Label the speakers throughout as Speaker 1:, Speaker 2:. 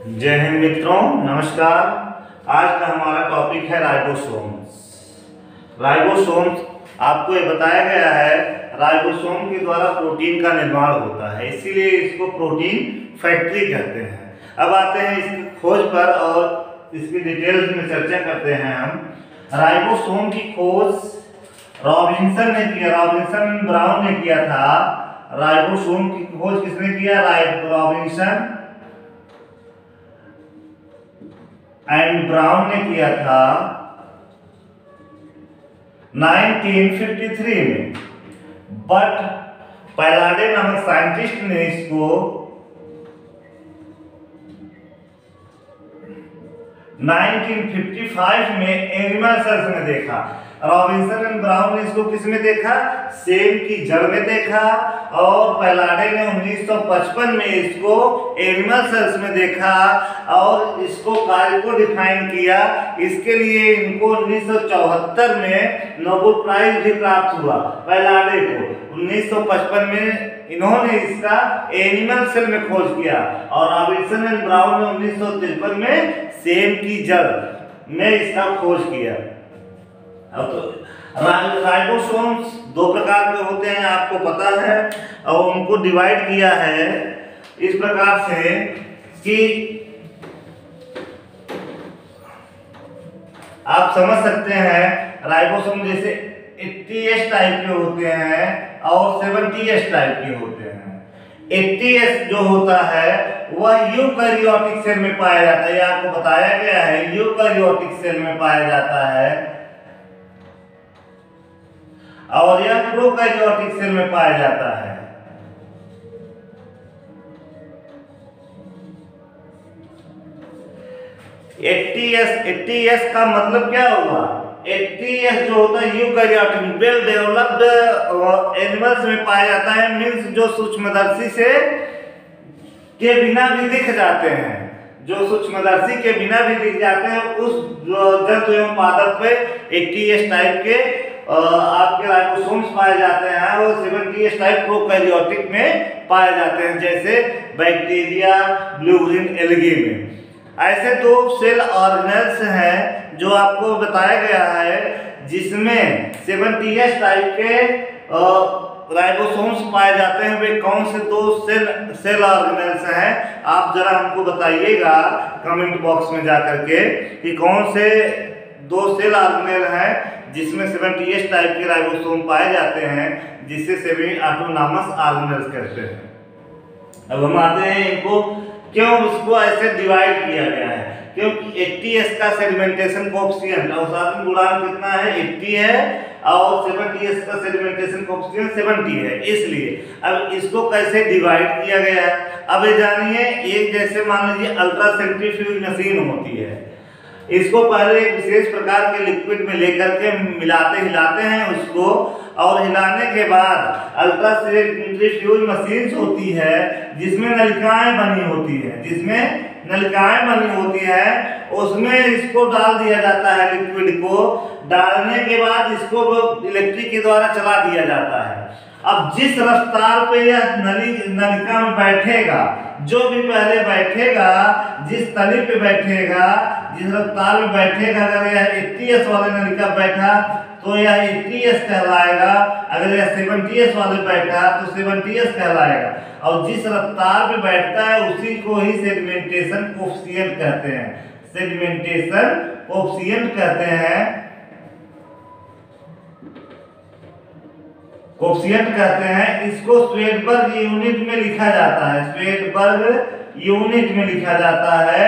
Speaker 1: जय हिंद मित्रों, नमस्कार। आज का हमारा टॉपिक है राइबोसोम्स। राइबोसोम्स आपको ये बताया गया है, राइबोसोम के द्वारा प्रोटीन का निर्माण होता है, इसीलिए इसको प्रोटीन फैक्ट्री कहते हैं। अब आते हैं इसकी खोज पर और इसकी डिटेल्स में चर्चा करते हैं हम। राइबोसोम की खोज रॉबिन्सन ने किया, रॉबिन्सन ब्राउन ने किया था। राइबोसोम की खोज किसने किया? रॉबिन्सन एंड ब्राउन ने किया था 1953 में, बट पैलाडे नामक साइंटिस्ट ने इसको 1955 में एनिमल सेल्स में देखा। रॉबिन्सन एंड ब्राउन ने इसको किस में देखा? सेल की जड़ में देखा। और पैलाडे ने 1955 में इसको एनिमल सेल्स में देखा और इसको कार्य को डिफाइन किया। इसके लिए इनको 1974 में नोबेल प्राइज भी प्राप्त हुआ। पैलाडे को 1955 में इन्होंने इसका एनिमल सेल में खोज किया और रॉबिन्सन एंड ब्राउन ने 1953 में सेल की जड़ में इसका खोज किया। अब तो राइबोसोम्स दो प्रकार के होते हैं, आपको पता है, और उनको डिवाइड किया है इस प्रकार से कि आप समझ सकते हैं राइबोसोम जैसे 80S टाइप के होते हैं और 70S टाइप के होते हैं। 80S जो होता है वह यूकैरियोटिक सेल में पाया जाता है, यह आपको बताया गया है, यूकैरियोटिक सेल में पाया जाता है, और यह प्रोकैरियोटिक सेल में पाया जाता है। एटीएस का मतलब क्या हुआ? 80S जो होता है यूकैरियोटिक वेल डेवलप्ड एनिमल्स में पाया जाता है, मीन्स जो सूक्ष्मदर्शी से के बिना भी दिख जाते हैं, जो सूक्ष्मदर्शी के बिना भी दिख जाते हैं, उस जंतु एवं पादप पे 80S टाइप के आपके राइबोसोम्स पाए जाते हैं और 70S टाइप प्रोकैरियोटिक में पाए जाते हैं, जैसे बैक्टीरिया, ब्लू ग्रीन एल्गी में। ऐसे दो सेल ऑर्गेनेल्स हैं जो आपको बताया गया है, जिसमें 70S टाइप के राइबोसोम्स पाए जाते हैं। वे कौन से दो सेल ऑर्गेनेल्स हैं? आप जरा हमको बताइएगा कमेंट बॉक्स में जाकर के कि कौन से दो सेल ऑर्गेनेल हैं जिसमें 70S टाइप के राइबोसोम पाए जाते हैं, जिसे सेमी ऑटोनॉमस ऑर्गेनेल्स कहते हैं। अब हम आते हैं इनको क्यों इसको ऐसे डिवाइड किया गया है, क्योंकि 80S का सेडिमेंटेशन कोएफिशिएंट अवसादन गुणांक कितना है? 80 है और 70S का सेडिमेंटेशन कोएफिशिएंट 70 है, इसलिए अब इसको कैसे डिवाइड किया गया है अब ये जानिए। एक जैसे मान लीजिए अल्ट्रा सेंट्रीफ्यूज मशीन होती है, इसको पहले एक विशेष प्रकार के लिक्विड में लेकर के मिलाते हिलाते हैं उसको, और हिलाने के बाद अल्ट्रा सेंट्रीफ्यूज मशीन होती है जिसमें नलिकाएं बनी होती है, उसमें इसको डाल दिया जाता है। लिक्विड को डालने के बाद इसको इलेक्ट्रिक के द्वारा चला दिया जाता है। अब जिस रफ्तार पे यह नलिका में बैठेगा, जो भी पहले बैठेगा, जिस तली पे बैठेगा, जिस रफ्तार में बैठेगा, अगर यह 80S वाले नलिका बैठा तो यह 80S कहलाएगा, अगर यह 70S वाले बैठा तो 70S कहलाएगा, और जिस रफ्तार पे बैठता है उसी को ही सेडिमेंटेशन कोएफिशिएंट कहते हैं। सेडिमेंटेशन कोएफिशिएंट कहते हैं, कोएफिशिएंट कहते हैं। इसको स्वेडबर्ग यूनिट में लिखा जाता है, स्वेडबर्ग यूनिट में लिखा जाता है,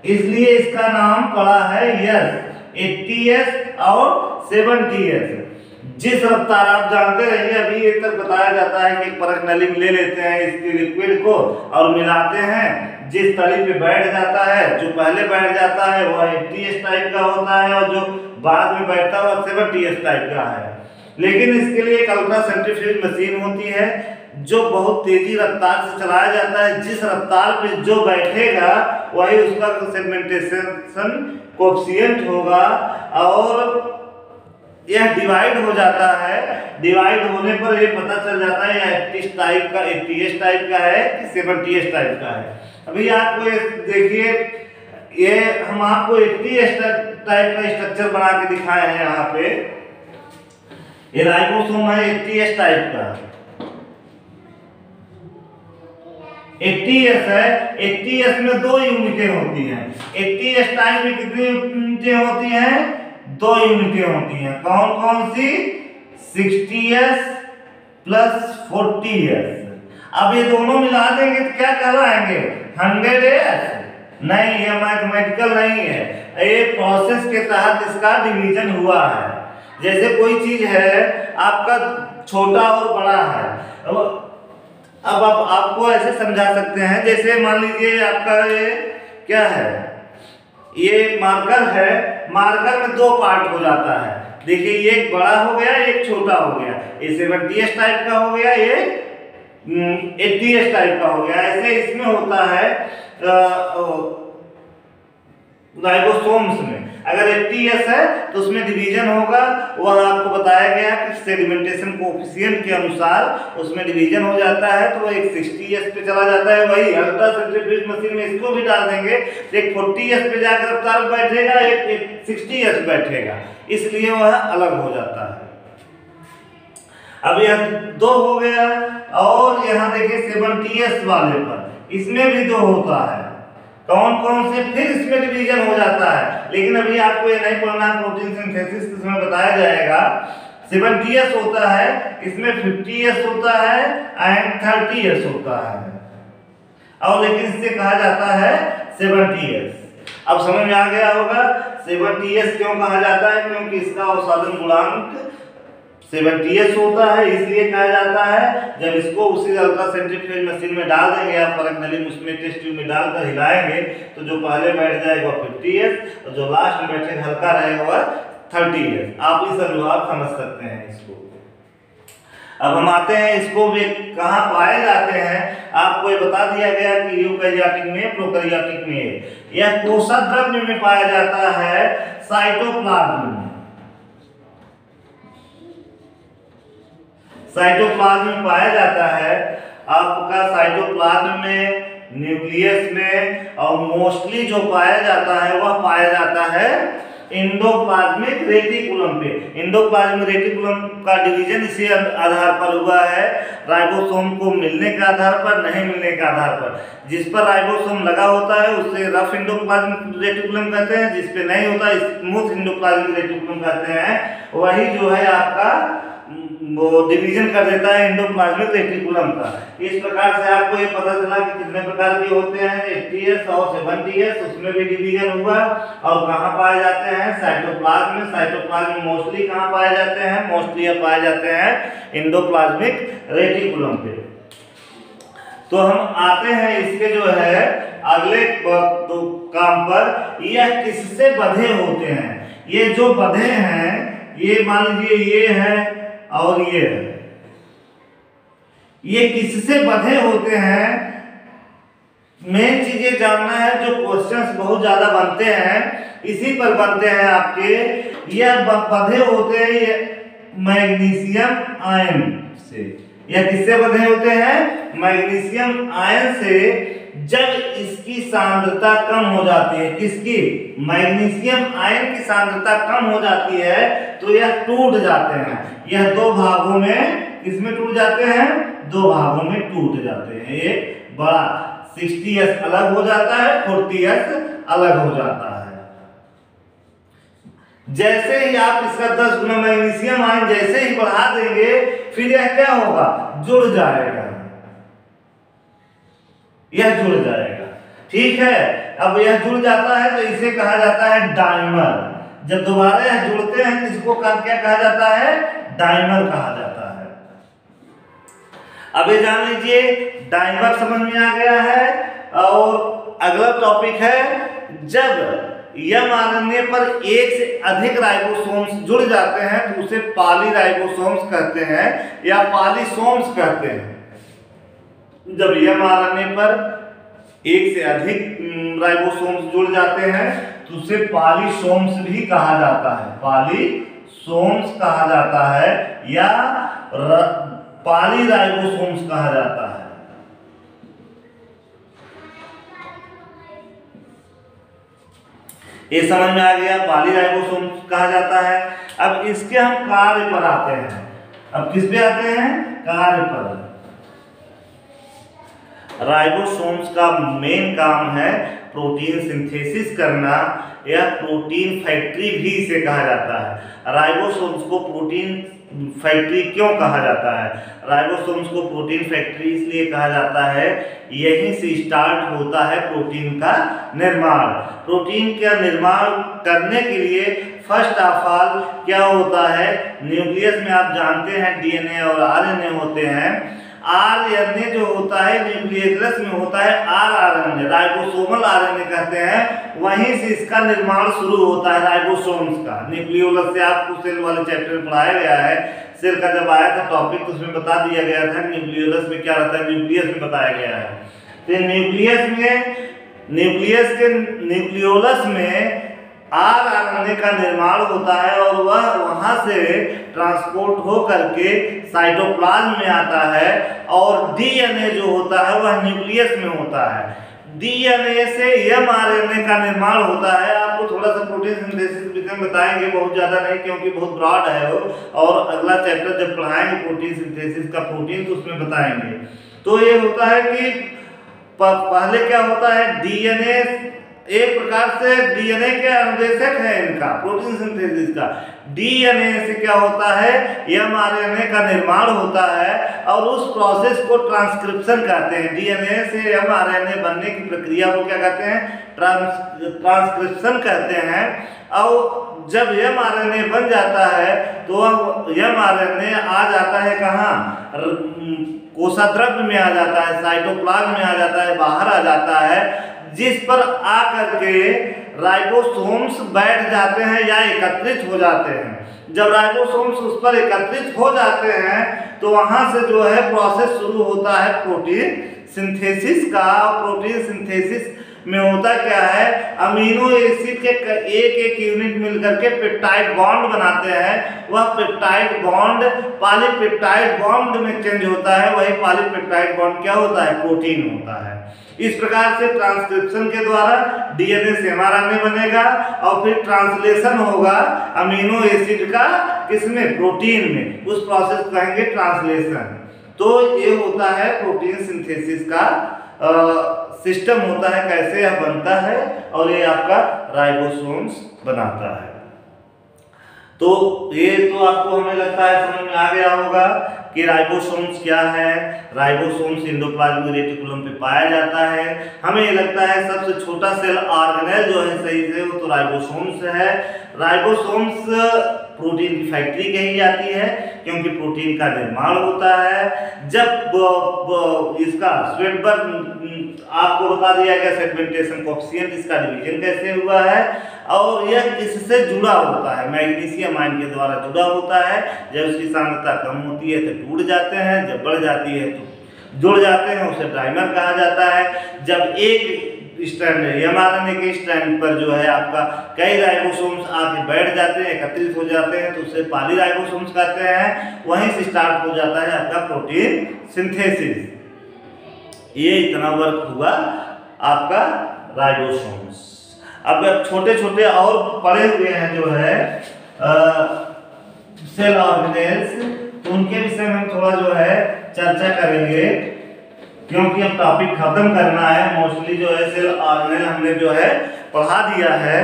Speaker 1: इसलिए इसका नाम पड़ा है यस 80S और 70S। जिस रफ्तार आप जानते रहिए, अभी ये तक बताया जाता है कि एक परख नली में ले लेते हैं इसके लिक्विड को और मिलाते हैं, जिस तली पे बैठ जाता है, जो पहले बैठ जाता है वह 80S टाइप का होता है और जो बाद में बैठता है वह 70S टाइप का है। लेकिन इसके लिए एक अल्ट्रा सेंट्रीफ्यूज मशीन होती है जो बहुत तेजी रफ्तार से चलाया जाता है, जिस रफ्तार पे जो बैठेगा वही उसका सेडिमेंटेशन कोएफिशिएंट होगा, और यह डिवाइड हो जाता है। डिवाइड होने पर ये पता चल जाता है यह 80 टाइप का 80s टाइप का है कि 70s टाइप का है। अभी आपको देखिए, ये हम आपको 80s टाइप का स्ट्रक्चर बना के दिखाए हैं। यहाँ पे ये राइबोसोम है 80s टाइप का, 80s है। 80s में 2 यूनिटें होती हैं। 80s टाइप में कितनी यूनिटें होती हैं? 2 यूनिटें होती हैं। कौन कौन सी? 60s plus 40s। अब ये दोनों मिला देंगे तो क्या कहलाएंगे? 100s? नहीं, ये मैथमेटिकल नहीं है, ये प्रोसेस के तहत इसका डिवीजन हुआ है। जैसे कोई चीज है आपका छोटा और बड़ा है, अब आप आपको ऐसे समझा सकते हैं, जैसे मान लीजिए आपका ये क्या है, ये मार्कर है। मार्कर में 2 पार्ट हो जाता है। देखिए, ये एक बड़ा हो गया, एक छोटा हो गया। ये 70s टाइप का हो गया, ये 80s टाइप का हो गया। ऐसे इसमें होता है राइबोसोम्स में। अगर 80s है तो उसमें डिवीजन होगा, वह आपको बताया गया कि सेडिमेंटेशन कोएफिशिएंट के अनुसार उसमें डिवीजन हो जाता है, तो वो एक 60s पे चला जाता है। वही अल्ट्रा सेंट्रीफ्यूज मशीन में इसको भी डाल देंगे तो एक 40s पे जाकर अवतार बैठेगा, एक 60s बैठेगा, इसलिए वह अलग हो जाता है। अब यह 2 हो गया, और यहाँ देखिए 70s वाले पर इसमें भी 2 होता है। कौन कौन से? फिर इसमें डिवीजन हो जाता है, लेकिन अभी आपको ये नहीं पढ़ना, प्रोटीन सिंथेसिस इसमें बताया जाएगा। 70s होता है, इसमें 50s होता है एंड 30s होता है, और लेकिन इससे कहा जाता है 70s। अब समझ में आ गया होगा 70s क्यों कहा जाता है, क्योंकि इसका अवसादन गुणांक 70s होता है, इसलिए कहा जाता है। जब इसको उसी अल्ट्रा सेंट्रीफ्यूज मशीन में डाल देंगे आप, परख नली उसमें टेस्ट ट्यूब में डालकर हिलाएंगे, तो जो पहले बैठ जाएगा 50s और जो लास्ट में बैठे हल्का रहेगा वह 30s। आप इस अनुसार समझ सकते हैं इसको। अब हम आते हैं इसको भी कहाँ पाए जाते हैं। आपको ये बता दिया गया कि यूकैरियोटिक में, प्रोकैरियोटिक में। यह कोशिका द्रव्य में पाया जाता है, साइटोप्लाज्म में। साइटोप्लाज्म में पाया जाता है आपका, साइटोप्लाज्म में, न्यूक्लियस में, और मोस्टली जो पाया जाता है वह पाया जाता है एंडोप्लाज्मिक रेटिकुलम पे। एंडोप्लाज्मिक रेटिकुलम का डिवीजन इसी आधार पर हुआ है, राइबोसोम को मिलने के आधार पर, नहीं मिलने के आधार पर। जिस पर राइबोसोम लगा होता है उसे रफ एंडोप्लाज्मिक रेटिकुलम कहते हैं, जिस पे नहीं होता स्मूथ एंडोप्लाज्मिक रेटिकुलम कहते हैं। वही जो है आपका वो डिवीजन कर देता है एंडोप्लाज्मिक रेटिकुलम का। इस प्रकार से आपको ये पता चला कि कितने प्रकार के होते हैं, 80s और 70s, उसमें भी डिवीजन हुआ। और कहाँ पाए जाते हैं? साइटोप्लाज्म में। साइटोप्लाज्म मोस्टली कहाँ पाए जाते हैं? मोस्टली पाए जाते हैं एंडोप्लाज्मिक रेटिकुलम पे। तो हम आते हैं इसके जो है अगले तो काम पर। यह किससे बंधे होते हैं? ये जो बंधे हैं, ये मान लीजिए ये है और ये है, ये किससे बंधे होते हैं? मेन चीजें जानना है, जो क्वेश्चंस बहुत ज्यादा बनते हैं इसी पर बनते हैं आपके। यह बंधे होते हैं ये मैग्नीशियम आयन से। यह किससे बंधे होते हैं? मैग्नीशियम आयन से। जब इसकी सांद्रता कम हो जाती है, किसकी? मैग्नीशियम आयन की सांद्रता कम हो जाती है तो यह टूट जाते हैं। यह 2 भागों में, किसमें टूट जाते हैं? 2 भागों में टूट जाते हैं। एक बड़ा 60s अलग हो जाता है, 40s अलग हो जाता है। जैसे ही आप इसका 10 गुना मैग्नीशियम आयन जैसे ही बढ़ा देंगे, फिर यह क्या होगा? जुड़ जाएगा, यह जुड़ जाएगा। ठीक है, अब यह जुड़ जाता है तो इसे कहा जाता है डाइमर। जब दोबारा यह जुड़ते हैं तो इसको क्या कहा जाता है? डाइमर कहा जाता है। अब ये जान लीजिए, डाइमर समझ में आ गया है। और अगला टॉपिक है, जब mRNA पर एक से अधिक राइबोसोम्स जुड़ जाते हैं तो उसे पॉलीराइबोसोम्स कहते हैं या पॉलीसोम्स कहते हैं। जब mRNA पर एक से अधिक राइबोसोम्स जुड़ जाते हैं तो उसे पॉलीसोम्स भी कहा जाता है, पॉलीसोम्स। कहा जाता है या पॉलीराइबोसोम्स कहा जाता है। ये समझ में आ गया, पॉलीराइबोसोम्स कहा जाता है। अब इसके हम कार्य पर आते हैं। अब किस पे आते हैं? कार्य पर। राइबोसोम्स का मेन काम है प्रोटीन सिंथेसिस करना, या प्रोटीन फैक्ट्री भी इसे कहा जाता है। राइबोसोम्स को प्रोटीन फैक्ट्री क्यों कहा जाता है? राइबोसोम्स को प्रोटीन फैक्ट्री इसलिए कहा जाता है, यहीं से स्टार्ट होता है प्रोटीन का निर्माण। प्रोटीन का निर्माण करने के लिए फर्स्ट ऑफ ऑल क्या होता है, न्यूक्लियस में आप जानते हैं डीएनए और आरएनए होते हैं। आरएनए जो होता है न्यूक्लियस में होता है आरआरएनए, राइबोसोमल आरएनए कहते हैं, वहीं से इसका निर्माण शुरू होता है राइबोसोम्स का। न्यूक्लियोलस से आपको सेल वाले चैप्टर में पढ़ाया गया है, सेल का जब आया था टॉपिक तो उसमें बता दिया गया था न्यूक्लियोलस में क्या रहता है, न्यूक्लियस में बताया गया है। तो न्यूक्लियोलस में आरएनए का निर्माण होता है और वह वहां से ट्रांसपोर्ट हो करके साइटोप्लाज्म में आता है, और डीएनए जो होता है वह न्यूक्लियस में होता है। डीएनए से एमआरएनए का निर्माण होता है। आपको थोड़ा सा प्रोटीन सिंथेसिस में बताएंगे, बहुत ज़्यादा नहीं क्योंकि बहुत ब्रॉड है वो, और अगला चैप्टर जब पढ़ाएंगे प्रोटीन सिंथेसिस का प्रोटीन तो उसमें बताएंगे। तो ये होता है कि पहले क्या होता है, डीएनए एक प्रकार से डीएनए के अनुदेशक है इनका प्रोटीन सिंथेसिस का। डीएनए से क्या होता है, एमआरएनए का निर्माण होता है, और उस प्रोसेस को ट्रांसक्रिप्शन कहते हैं। डीएनए से एमआरएनए बनने की प्रक्रिया को क्या कहते हैं, ट्रांसक्रिप्शन कहते हैं। और जब एमआरएनए बन जाता है तो एमआरएनए आ जाता है कहाँ, कोशाद्रव्य में आ जाता है, साइटोप्लाज्म में आ जाता है, बाहर आ जाता है, जिस पर आकर के राइबोसोम्स बैठ जाते हैं या एकत्रित हो जाते हैं। जब राइबोसोम्स उस पर एकत्रित हो जाते हैं तो वहां से जो है प्रोसेस शुरू होता है प्रोटीन सिंथेसिस का। प्रोटीन सिंथेसिस में होता क्या है, अमीनो एसिड के एक एक यूनिट मिलकर के पेप्टाइड बॉन्ड बनाते हैं। वह पेप्टाइड बॉन्ड पॉलीपेप्टाइड बॉन्ड में चेंज होता है, वही पॉलीपेप्टाइड बॉन्ड क्या होता है, प्रोटीन होता है। इस प्रकार से ट्रांसक्रिप्शन के द्वारा डीएनए से एमआरएनए बनेगा, और फिर ट्रांसलेशन होगा अमीनो एसिड का किसमें, प्रोटीन में। उस प्रोसेस को कहेंगे ट्रांसलेशन। तो ये होता है प्रोटीन सिंथेसिस का सिस्टम होता है, कैसे यह बनता है, और ये आपका राइबोसोम्स बनाता है। तो ये तो आपको हमें लगता है समझ में आ गया होगा कि राइबोसोम्स क्या है। राइबोसोम्स एंडोप्लाज्मिक रेटिकुलम पे पाया जाता है। हमें ये लगता है सबसे छोटा सेल ऑर्गेनेल जो है सही से वो तो राइबोसोम्स है। राइबोसोम्स प्रोटीन की फैक्ट्री कही जाती है क्योंकि प्रोटीन का निर्माण होता है। जब इसका आपको बता दिया गया सेगमेंटेशन कोएफिशिएंट, इसका डिवीजन कैसे हुआ है, और यह किससे जुड़ा होता है, मैग्नीशियम आयन के द्वारा जुड़ा होता है। जब उसकी सांद्रता कम होती है तो टूट जाते हैं, जब बढ़ जाती है तो जुड़ जाते हैं, उसे डाइमर कहा जाता है। जब एक स्ट्रैंड एमआरएनए के स्ट्रैंड पर जो है आपका कई राइबोसोम्स आके बैठ जाते हैं, एकत्रित हो जाते हैं, तो उसे पॉलीराइबोसोम्स कहते हैं। वहीं से स्टार्ट हो जाता है आपका प्रोटीन सिंथेसिस। ये इतना वर्क हुआ आपका राइबोसोम्स। अब छोटे छोटे और पड़े हुए हैं जो है सेल ऑर्गेनेल्स, तो उनके विषय में हम थोड़ा जो है चर्चा करेंगे क्योंकि अब टॉपिक खत्म करना है। मोस्टली जो है सेल ऑर्गेनेल हमने जो है पढ़ा दिया है।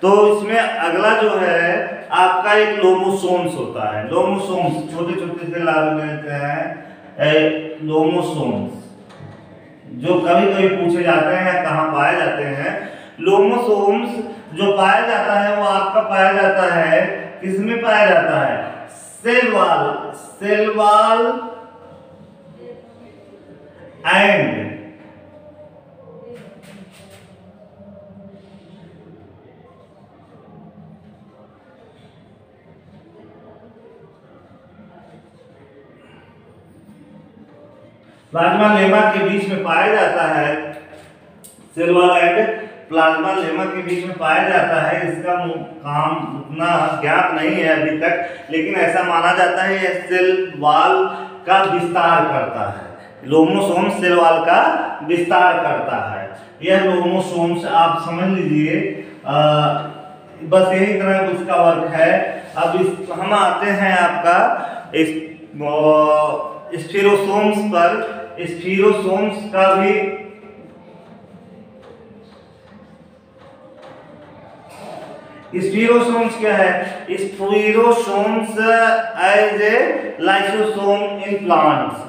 Speaker 1: तो इसमें अगला जो है आपका एक लोमोसोम्स होता है। लोमोसोम्स छोटे छोटे सेल ऑर्गेनेल्स हैं, लोमोसोम्स, जो कभी कभी पूछे जाते हैं कहाँ पाए जाते हैं। लोमोसोम्स जो पाया जाता है वो आपका पाया जाता है, किसमें पाया जाता है, cell wall and plasmalemma के बीच में पाया जाता है। Cell wall and plasmalemma के बीच में पाया जाता है। इसका काम उतना ज्ञात नहीं है अभी तक, लेकिन ऐसा माना जाता है यह सेल वॉल का विस्तार करता है। लोमोसोम्स सेल वॉल का विस्तार करता है। यह लोमोसोम्स आप समझ लीजिए, बस यही तरह उसका वर्क है। अब हम आते हैं आपका इस स्फीरोसोम्स पर। स्फीरोसोम्स का भी स्फीरोसोम्स क्या है? Spherosomes as a lysosome in plants.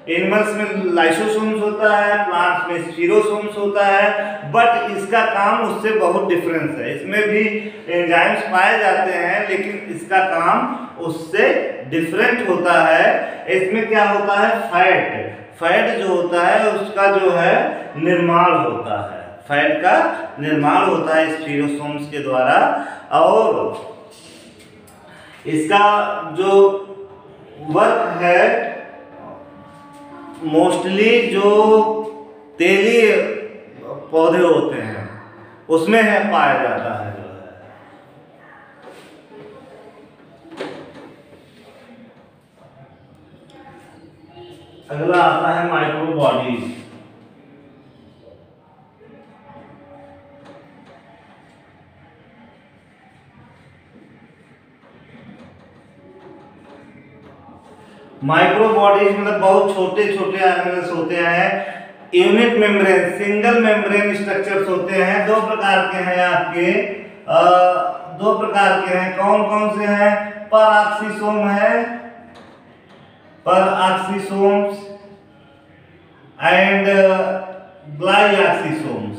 Speaker 1: Animals में लाइसोसोम्स होता है, प्लांट्स में स्फीरोसोम्स होता है, बट इसका काम उससे बहुत डिफरेंस है। इसमें भी एंजाइम्स पाए जाते हैं, लेकिन इसका काम उससे डिफरेंट होता है। इसमें क्या होता है? फैट जो होता है उसका जो है निर्माण होता है। फैट का निर्माण होता है स्फीरोसोम्स के द्वारा। और इसका जो वर्क है, मोस्टली जो तेली पौधे होते हैं उसमें है पाया जाता है जो है। अगला आता है माइक्रोबॉडीज। माइक्रोबॉडीज मतलब बहुत छोटे छोटे ऑर्गेनल्स होते हैं। Unit membrane, single membrane structures होते हैं। दो प्रकार के हैं आपके, दो प्रकार के हैं। कौन कौन से हैं? परऑक्सीसोम है, परऑक्सीसोम्स एंड ग्लाइऑक्सीसोम्स।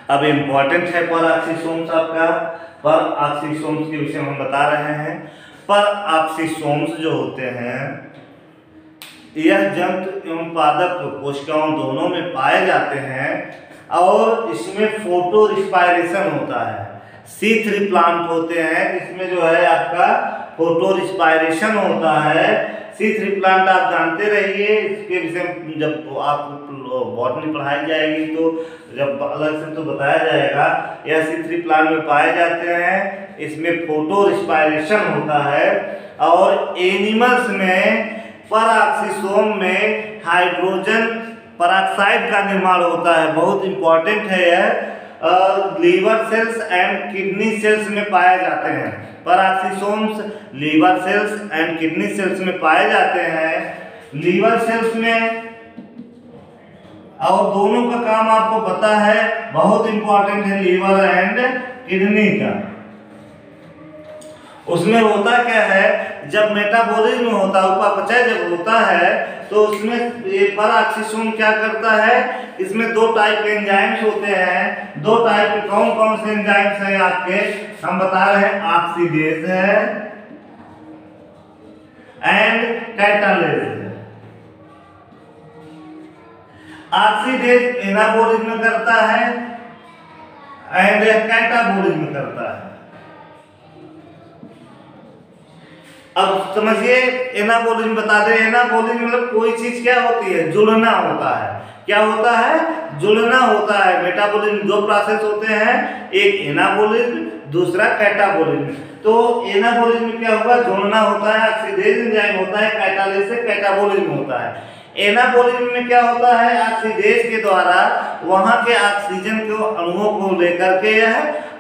Speaker 1: अब इम्पॉर्टेंट है परऑक्सीसोम्स आपका। परऑक्सीसोम्स के विषय में हम बता रहे हैं। परऑक्सीसोम्स जो होते हैं यह जंतु एवं पादप कोशिकाओं दोनों में पाए जाते हैं, और इसमें फोटो रिस्पायरेशन होता है। C3 प्लांट होते हैं जिसमें जो है आपका फोटो रिस्पायरेशन होता है। C3 प्लांट आप जानते रहिए, इसके विषय में जब आपको बॉटनी पढ़ाई जाएगी तो जब अलग से तो बताया जाएगा। यह C3 प्लांट में पाए जाते हैं। इसमें फोटो रिस्पायरेशन होता है। और एनिमल्स में परऑक्सीसोम में हाइड्रोजन परऑक्साइड का निर्माण होता है। बहुत इंपॉर्टेंट है यह। Liver cells and kidney cells में पाए जाते हैं। Peroxisomes liver cells and kidney cells में पाए जाते हैं। लीवर सेल्स में, और दोनों का काम आपको पता है, बहुत इंपॉर्टेंट है लीवर एंड किडनी का। उसमें होता क्या है, जब मेटाबॉलिज्म होता है, उपापचय जब होता है, तो उसमें ये परऑक्सीसोम क्या करता है, इसमें दो टाइप के एंजाइम्स होते हैं। दो टाइप के कौन कौन से एंजाइम्स हैं आपके, हम बता रहे हैं। ऑक्सीडेज है एंड कैटालेज है। ऑक्सीडेज एनाबॉलिज्म करता है एंड कैटाबॉलिज्म करता है। अब समझिए, एनाबॉलिज्म बता दें। एनाबॉलिज्म मतलब कोई चीज क्या होती है, जुड़ना होता है। क्या होता है? जुड़ना होता है। मेटाबॉलिज्म दो प्रोसेस होते हैं, एक एनाबॉलिज्म, दूसरा कैटाबॉलिज्म। तो एनाबॉलिज्म में क्या होगा, जुड़ना होता है, ऑक्सीडेज एंजाइम होता है। कैटालेज से कैटाबॉलिज्म होता है। एनाबॉलिज्म में क्या होता है, ऑक्सीडेज के द्वारा वहां के ऑक्सीजन के अणुओं को लेकर के यह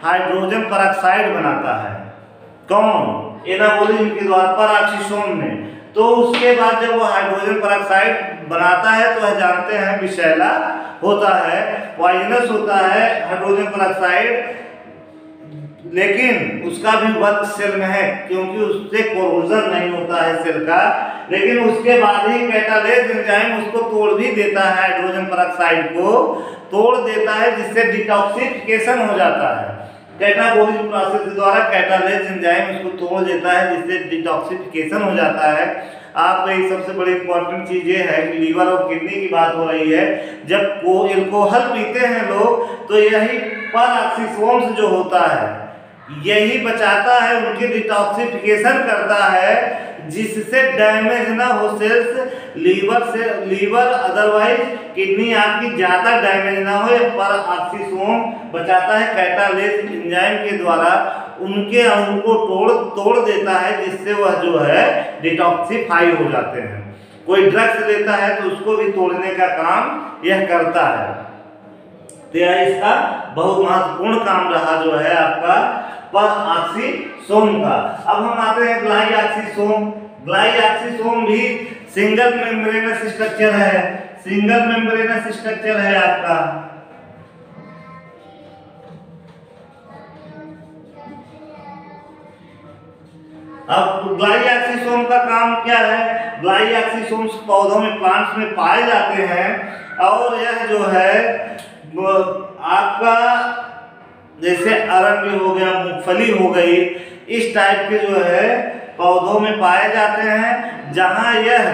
Speaker 1: हाइड्रोजन परऑक्साइड बनाता है। कौन? एनाबॉलिज्म के द्वारा परऑक्सीसोम में। तो उसके बाद जब वो हाइड्रोजन परऑक्साइड बनाता है तो वह जानते हैं विषैला होता है, पॉइजनस होता है हाइड्रोजन परऑक्साइड। लेकिन उसका भी वर्क सेल में है, क्योंकि उससे कोरोजन नहीं होता है सेल का। लेकिन उसके बाद ही कैटालेज एंजाइम उसको तोड़ भी देता है, हाइड्रोजन परऑक्साइड को तोड़ देता है, जिससे डिटॉक्सिफिकेशन हो जाता है। कैटाबॉलिज्म प्रोसेस के द्वारा कैटालेज एंजाइम इसको तोड़ देता है, जिससे डिटॉक्सिफिकेशन हो जाता है। आप एक सबसे बड़ी इंपॉर्टेंट चीज ये है कि लीवर और किडनी की बात हो रही है। जब वो एल्कोहल पीते हैं लोग, तो यही परऑक्सीसोम्स जो होता है, यही बचाता है, उनकी डिटॉक्सिफिकेशन करता है, जिससे डैमेज ना हो सेल्स लीवर अदरवाइज किडनी आपकी ज़्यादा डैमेज ना हो। पर ऑक्सीसोम बचाता है कैटालेस एंजाइम के द्वारा उनके अणु को तोड़ देता है, जिससे वह जो है डिटॉक्सिफाई हो जाते हैं। कोई ड्रग्स लेता है तो उसको भी तोड़ने का काम यह करता है। तो यह इसका बहुत महत्वपूर्ण काम रहा जो है आपका पर ऑक्सीसोम का। अब हम आते हैं ग्लाइऑक्सीसोम। ग्लाइऑक्सीसोम भी सिंगल मेम्ब्रेनस स्ट्रक्चर है, सिंगल मेम्ब्रेनस स्ट्रक्चर है आपका। अब ग्लाइऑक्सीसोम का काम क्या है? ग्लाइऑक्सीसोम्स पौधों में प्लांट्स में पाए जाते हैं और यह जो है आपका जैसे अरंडी हो गया, मूंगफली हो गई, इस टाइप के जो है पौधों में पाए जाते हैं, जहां यह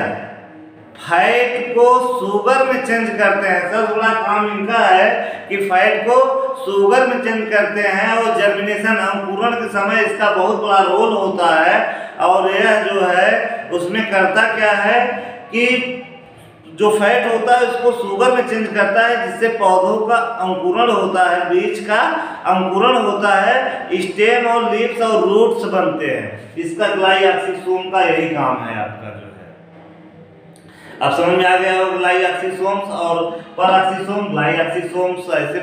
Speaker 1: फैट को शुगर में चेंज करते हैं। सबसे बड़ा काम इनका है कि फैट को शुगर में चेंज करते हैं और जर्मिनेशन अंकुरण के समय इसका बहुत बड़ा रोल होता है। और यह जो है उसमें करता क्या है कि जो फैट होता है उसको शुगर में चेंज करता है, जिससे पौधों का अंकुरण होता है, बीज का अंकुरण होता है, स्टेम और लीव्स और रूट्स बनते हैं। इसका ग्लाइऑक्सीसोम का यही काम है आपका जो है। अब समझ में आ गया हो ग्लाइऑक्सीसोम्स और परऑक्सीसोम। ग्लाइऑक्सीसोम्स ऐसे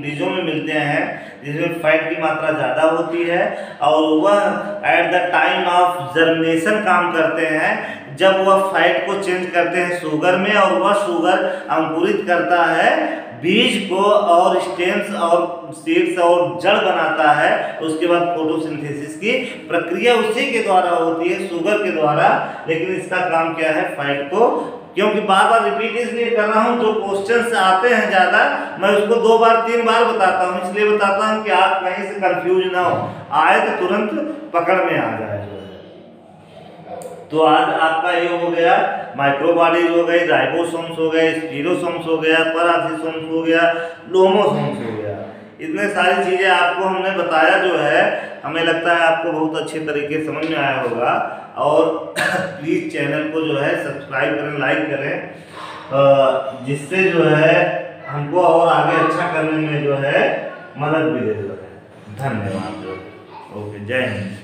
Speaker 1: बीजों में मिलते हैं जिसमें फैट की मात्रा ज़्यादा होती है और वह at the time of germination काम करते हैं, जब वह फैट को चेंज करते हैं शुगर में और वह शुगर अंकुरित करता है बीज को और स्टेम्स और सीड्स और जड़ बनाता है। उसके बाद फोटोसिंथेसिस की प्रक्रिया उसी के द्वारा होती है, शुगर के द्वारा। लेकिन इसका काम क्या है? फैट को, क्योंकि बार बार रिपीट इसलिए कर रहा हूँ, जो क्वेश्चंस आते हैं ज़्यादा मैं उसको 2 बार 3 बार बताता हूँ, इसलिए बताता हूँ कि आप कहीं से कंफ्यूज ना हो, आए तो तुरंत पकड़ में आ जाए। तो आज आपका ये हो गया माइक्रोबॉडीज हो गई, राइबोसोम्स हो गए, स्टीरोसोम्स हो गया, परऑक्सीसोम्स हो गया, लोमोसोम्स हो गया। इतने सारी चीज़ें आपको हमने बताया जो है, हमें लगता है आपको बहुत अच्छे तरीके समझ में आया होगा। और प्लीज़ चैनल को जो है सब्सक्राइब करें, लाइक करें, जिससे जो है हमको और आगे अच्छा करने में जो है मदद मिले जो है। धन्यवाद। ओके, जय हिंद।